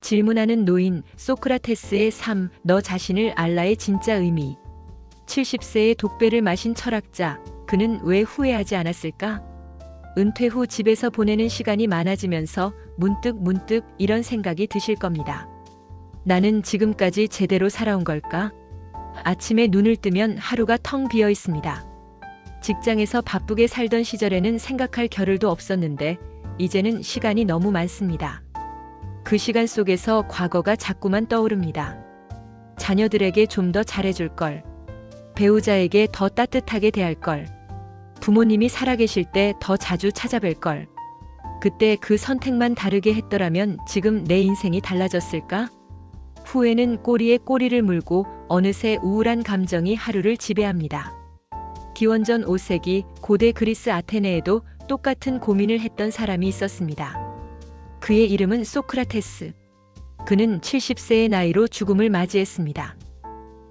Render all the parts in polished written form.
질문하는 노인, 소크라테스의 삶, 너 자신을 알라의 진짜 의미. 70세의 독배를 마신 철학자, 그는 왜 후회하지 않았을까? 은퇴 후 집에서 보내는 시간이 많아지면서 문득 이런 생각이 드실 겁니다. 나는 지금까지 제대로 살아온 걸까? 아침에 눈을 뜨면 하루가 텅 비어 있습니다. 직장에서 바쁘게 살던 시절에는 생각할 겨를도 없었는데 이제는 시간이 너무 많습니다. 그 시간 속에서 과거가 자꾸만 떠오릅니다. 자녀들에게 좀 더 잘해줄 걸. 배우자에게 더 따뜻하게 대할 걸. 부모님이 살아계실 때 더 자주 찾아뵐 걸. 그때 그 선택만 다르게 했더라면 지금 내 인생이 달라졌을까? 후회는 꼬리에 꼬리를 물고 어느새 우울한 감정이 하루를 지배합니다. 기원전 5세기 고대 그리스 아테네에도 똑같은 고민을 했던 사람이 있었습니다. 그의 이름은 소크라테스. 그는 70세의 나이로 죽음을 맞이했습니다.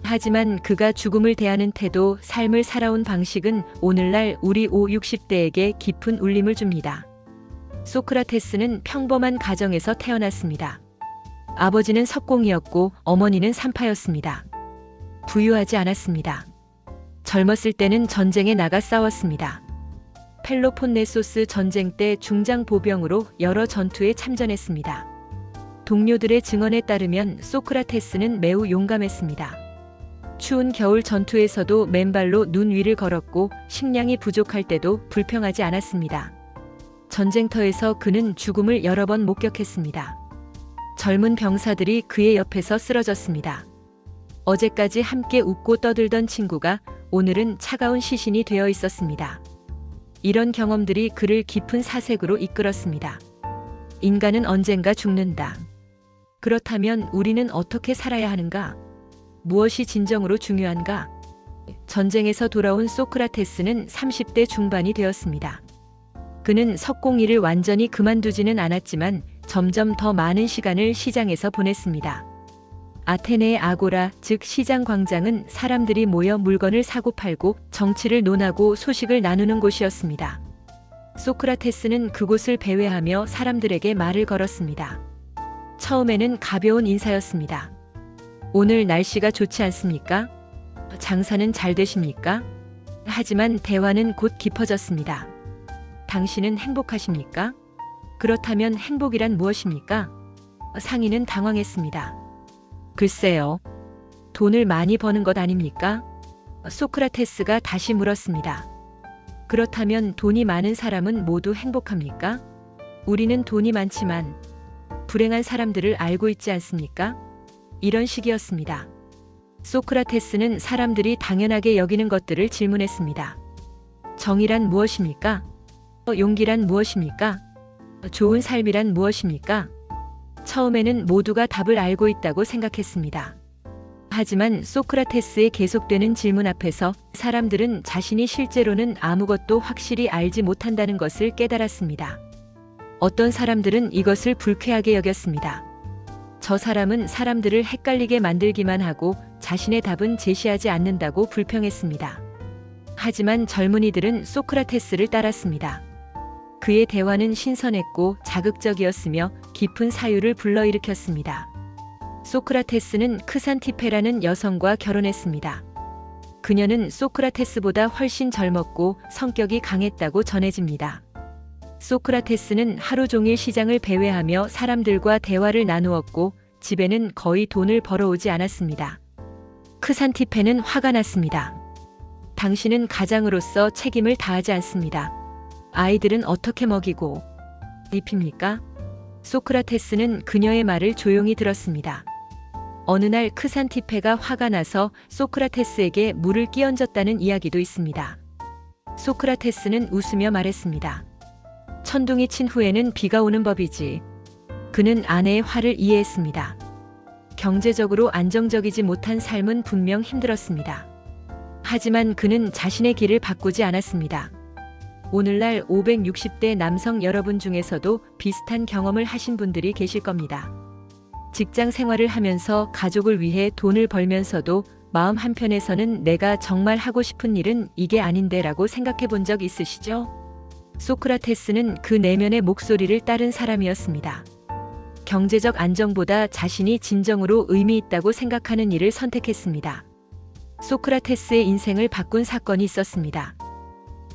하지만 그가 죽음을 대하는 태도, 삶을 살아온 방식은 오늘날 우리 50, 60대에게 깊은 울림을 줍니다. 소크라테스는 평범한 가정에서 태어났습니다. 아버지는 석공이었고 어머니는 산파였습니다. 부유하지 않았습니다. 젊었을 때는 전쟁에 나가 싸웠습니다. 펠로폰네소스 전쟁 때 중장 보병으로 여러 전투에 참전했습니다. 동료들의 증언에 따르면 소크라테스는 매우 용감했습니다. 추운 겨울 전투에서도 맨발로 눈 위를 걸었고 식량이 부족할 때도 불평하지 않았습니다. 전쟁터에서 그는 죽음을 여러 번 목격했습니다. 젊은 병사들이 그의 옆에서 쓰러졌습니다. 어제까지 함께 웃고 떠들던 친구가 오늘은 차가운 시신이 되어 있었습니다. 이런 경험들이 그를 깊은 사색으로 이끌었습니다. 인간은 언젠가 죽는다. 그렇다면 우리는 어떻게 살아야 하는가? 무엇이 진정으로 중요한가? 전쟁에서 돌아온 소크라테스는 30대 중반이 되었습니다. 그는 석공일을 완전히 그만두지는 않았지만 점점 더 많은 시간을 시장에서 보냈습니다. 아테네의 아고라, 즉 시장 광장은 사람들이 모여 물건을 사고 팔고 정치를 논하고 소식을 나누는 곳이었습니다. 소크라테스는 그곳을 배회하며 사람들에게 말을 걸었습니다. 처음에는 가벼운 인사였습니다. 오늘 날씨가 좋지 않습니까? 장사는 잘 되십니까? 하지만 대화는 곧 깊어졌습니다. 당신은 행복하십니까? 그렇다면 행복이란 무엇입니까? 상인은 당황했습니다. 글쎄요. 돈을 많이 버는 것 아닙니까? 소크라테스가 다시 물었습니다. 그렇다면 돈이 많은 사람은 모두 행복합니까? 우리는 돈이 많지만 불행한 사람들을 알고 있지 않습니까? 이런 식이었습니다. 소크라테스는 사람들이 당연하게 여기는 것들을 질문했습니다. 정의란 무엇입니까? 용기란 무엇입니까? 좋은 삶이란 무엇입니까? 처음에는 모두가 답을 알고 있다고 생각했습니다. 하지만 소크라테스의 계속되는 질문 앞에서 사람들은 자신이 실제로는 아무것도 확실히 알지 못한다는 것을 깨달았습니다. 어떤 사람들은 이것을 불쾌하게 여겼습니다. 저 사람은 사람들을 헷갈리게 만들기만 하고 자신의 답은 제시하지 않는다고 불평했습니다. 하지만 젊은이들은 소크라테스를 따랐습니다. 그의 대화는 신선했고 자극적이었으며 깊은 사유를 불러일으켰습니다. 소크라테스는 크산티페라는 여성과 결혼했습니다. 그녀는 소크라테스보다 훨씬 젊었고 성격이 강했다고 전해집니다. 소크라테스는 하루 종일 시장을 배회하며 사람들과 대화를 나누었고 집에는 거의 돈을 벌어오지 않았습니다. 크산티페는 화가 났습니다. 당신은 가장으로서 책임을 다하지 않습니다. 아이들은 어떻게 먹이고 입힙니까? 소크라테스는 그녀의 말을 조용히 들었습니다. 어느 날 크산티페가 화가 나서 소크라테스에게 물을 끼얹었다는 이야기도 있습니다. 소크라테스는 웃으며 말했습니다. 천둥이 친 후에는 비가 오는 법이지. 그는 아내의 화를 이해했습니다. 경제적으로 안정적이지 못한 삶은 분명 힘들었습니다. 하지만 그는 자신의 길을 바꾸지 않았습니다. 오늘날 560대 남성 여러분 중에서도 비슷한 경험을 하신 분들이 계실 겁니다. 직장 생활을 하면서 가족을 위해 돈을 벌면서도 마음 한편에서는 내가 정말 하고 싶은 일은 이게 아닌데 라고 생각해 본 적 있으시죠? 소크라테스는 그 내면의 목소리를 따른 사람이었습니다. 경제적 안정보다 자신이 진정으로 의미 있다고 생각하는 일을 선택했습니다. 소크라테스의 인생을 바꾼 사건이 있었습니다.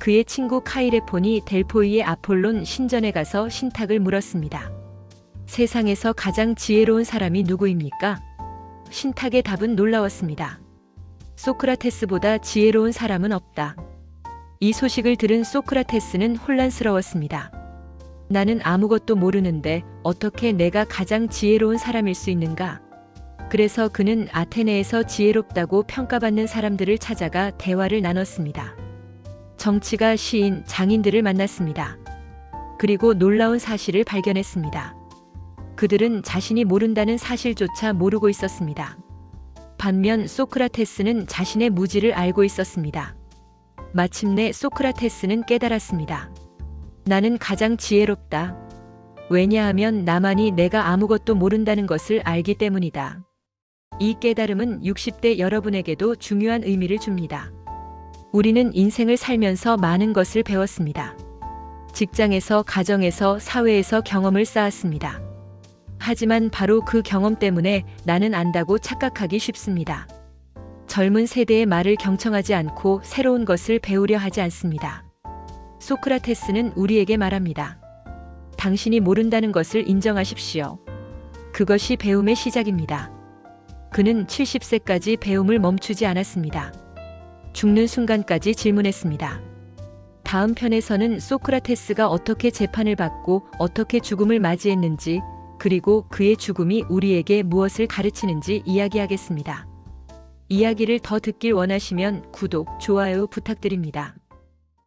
그의 친구 카이레폰이 델포이의 아폴론 신전에 가서 신탁을 물었습니다. 세상에서 가장 지혜로운 사람이 누구입니까? 신탁의 답은 놀라웠습니다. 소크라테스보다 지혜로운 사람은 없다. 이 소식을 들은 소크라테스는 혼란스러웠습니다. 나는 아무것도 모르는데 어떻게 내가 가장 지혜로운 사람일 수 있는가? 그래서 그는 아테네에서 지혜롭다고 평가받는 사람들을 찾아가 대화를 나눴습니다. 정치가, 시인, 장인들을 만났습니다. 그리고 놀라운 사실을 발견했습니다. 그들은 자신이 모른다는 사실조차 모르고 있었습니다. 반면 소크라테스는 자신의 무지를 알고 있었습니다. 마침내 소크라테스는 깨달았습니다. 나는 가장 지혜롭다. 왜냐하면 나만이 내가 아무것도 모른다는 것을 알기 때문이다. 이 깨달음은 60대 여러분에게도 중요한 의미를 줍니다. 우리는 인생을 살면서 많은 것을 배웠습니다. 직장에서, 가정에서, 사회에서 경험을 쌓았습니다. 하지만 바로 그 경험 때문에 나는 안다고 착각하기 쉽습니다. 젊은 세대의 말을 경청하지 않고 새로운 것을 배우려 하지 않습니다. 소크라테스는 우리에게 말합니다. 당신이 모른다는 것을 인정하십시오. 그것이 배움의 시작입니다. 그는 70세까지 배움을 멈추지 않았습니다. 죽는 순간까지 질문했습니다. 다음 편에서는 소크라테스가 어떻게 재판을 받고 어떻게 죽음을 맞이했는지, 그리고 그의 죽음이 우리에게 무엇을 가르치는지 이야기하겠습니다. 이야기를 더 듣길 원하시면 구독, 좋아요 부탁드립니다.